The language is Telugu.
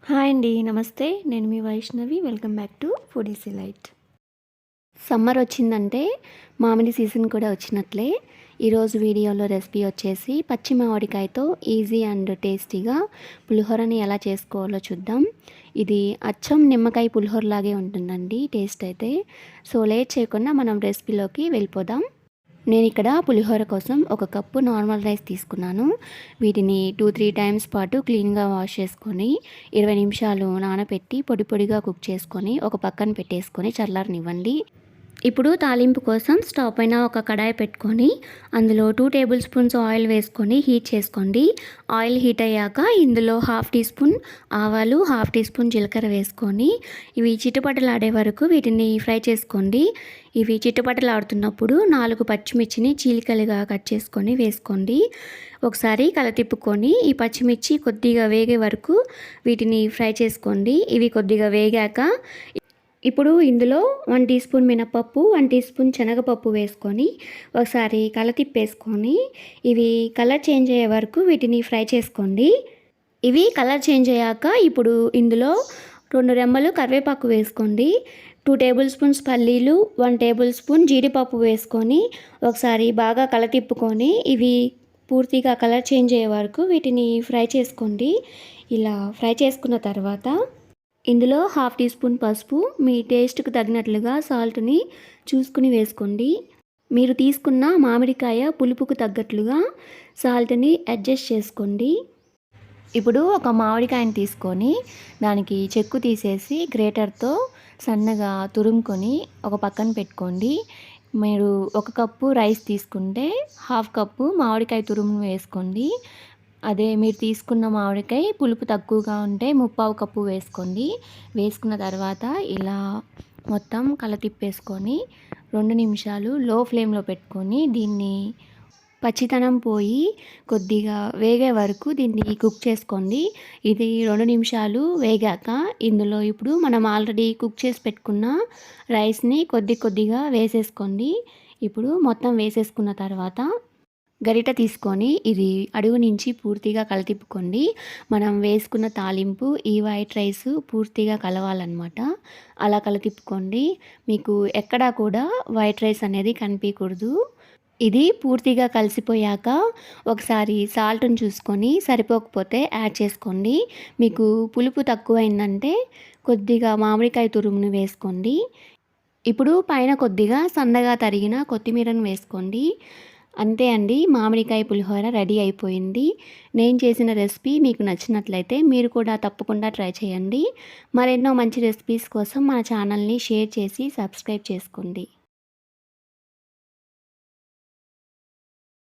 హాయ్ అండి. నమస్తే. నేను మీ Vaishnavi. Welcome back to foodies elite. Summer వచ్చిందంటే మామిడి సీజన్ కూడా వచ్చినట్లే. ఈరోజు వీడియోలో రెసిపీ వచ్చేసి పచ్చి మామిడికాయతో ఈజీ అండ్ టేస్టీగా పులిహోరని ఎలా చేసుకోవాలో చూద్దాం. ఇది అచ్చం నిమ్మకాయ పులిహోర లాగే ఉంటుందండి టేస్ట్ అయితే. సో లేట్ చేయకుండా మనం రెసిపీలోకి వెళ్ళిపోదాం. నేను ఇక్కడ పులిహోర కోసం ఒక కప్పు నార్మల్ రైస్ తీసుకున్నాను. వీటిని 2-3 టైమ్స్ పాటు క్లీన్గా వాష్ చేసుకొని 20 నిమిషాలు నానబెట్టి పొడి పొడిగా కుక్ చేసుకొని ఒక పక్కన పెట్టేసుకొని చల్లారనివ్వండి. ఇప్పుడు తాలింపు కోసం స్టవ్ పైన ఒక కడాయి పెట్టుకొని అందులో 2 టేబుల్ స్పూన్స్ ఆయిల్ వేసుకొని హీట్ చేసుకోండి. ఆయిల్ హీట్ అయ్యాక ఇందులో 1/2 టీ స్పూన్ ఆవాలు, 1/2 టీ స్పూన్ జీలకర్ర వేసుకొని ఇవి చిటపటలాడే వరకు వీటిని ఫ్రై చేసుకోండి. ఇవి చిటపటలాడుతున్నప్పుడు 4 పచ్చిమిర్చిని చీలికలుగా కట్ చేసుకొని వేసుకోండి. ఒకసారి కలతిప్పుకొని ఈ పచ్చిమిర్చి కొద్దిగా వేగే వరకు వీటిని ఫ్రై చేసుకోండి. ఇవి కొద్దిగా వేగాక ఇప్పుడు ఇందులో 1 టీ స్పూన్ మినపప్పు, 1 టీ స్పూన్ శనగపప్పు వేసుకొని ఒకసారి కలతిప్పేసుకొని ఇవి కలర్ చేంజ్ అయ్యే వరకు వీటిని ఫ్రై చేసుకోండి. ఇవి కలర్ చేంజ్ అయ్యాక ఇప్పుడు ఇందులో 2 రెమ్మలు కరివేపాకు వేసుకోండి. 2 టేబుల్ స్పూన్స్ పల్లీలు, 1 టేబుల్ స్పూన్ జీడిపప్పు వేసుకొని ఒకసారి బాగా కలతిప్పుకొని ఇవి పూర్తిగా కలర్ చేంజ్ అయ్యే వరకు వీటిని ఫ్రై చేసుకోండి. ఇలా ఫ్రై చేసుకున్న తర్వాత ఇందులో 1/2 టీ స్పూన్ పసుపు, మీ టేస్ట్కి తగినట్లుగా సాల్ట్ని చూసుకుని వేసుకోండి. మీరు తీసుకున్న మామిడికాయ పులుపుకు తగ్గట్లుగా సాల్ట్ని అడ్జస్ట్ చేసుకోండి. ఇప్పుడు ఒక మామిడికాయని తీసుకొని దానికి చెక్కు తీసేసి గ్రేటర్తో సన్నగా తురుముకొని ఒక పక్కన పెట్టుకోండి. మీరు 1 కప్పు రైస్ తీసుకుంటే 1/2 కప్పు మామిడికాయ తురుము వేసుకోండి. అదే మీరు తీసుకున్న మామిడికాయ పులుపు తక్కువగా ఉంటే 1/4 కప్పు వేసుకోండి. వేసుకున్న తర్వాత ఇలా మొత్తం కలతిప్పేసుకొని 2 నిమిషాలు లో ఫ్లేమ్లో పెట్టుకొని దీన్ని పచ్చితనం పోయి కొద్దిగా వేగే వరకు దీన్ని కుక్ చేసుకోండి. ఇది 2 నిమిషాలు వేగాక ఇందులో ఇప్పుడు మనం ఆల్రెడీ కుక్ చేసి పెట్టుకున్న రైస్ని కొద్దిగా వేసేసుకోండి. ఇప్పుడు మొత్తం వేసేసుకున్న తర్వాత గరిట తీసుకొని ఇది అడుగు నుంచి పూర్తిగా కలతిప్పుకోండి. మనం వేసుకున్న తాలింపు ఈ వైట్ రైస్ పూర్తిగా కలవాలన్నమాట. అలా కలతిప్పుకోండి. మీకు ఎక్కడా కూడా వైట్ రైస్ అనేది కనిపించకూడదు. ఇది పూర్తిగా కలిసిపోయాక ఒకసారి సాల్ట్ని చూసుకొని సరిపోకపోతే యాడ్ చేసుకోండి. మీకు పులుపు తక్కువైందంటే కొద్దిగా మామిడికాయ తురుమును వేసుకోండి. ఇప్పుడు పైన కొద్దిగా సన్నగా తరిగిన కొత్తిమీరను వేసుకోండి. అంతే అండి, మామిడికాయ పులిహోర రెడీ అయిపోయింది. నేను చేసిన రెసిపీ మీకు నచ్చినట్లయితే మీరు కూడా తప్పకుండా ట్రై చేయండి. మరెన్నో మంచి రెసిపీస్ కోసం మన ఛానల్ని షేర్ చేసి సబ్స్క్రైబ్ చేసుకోండి.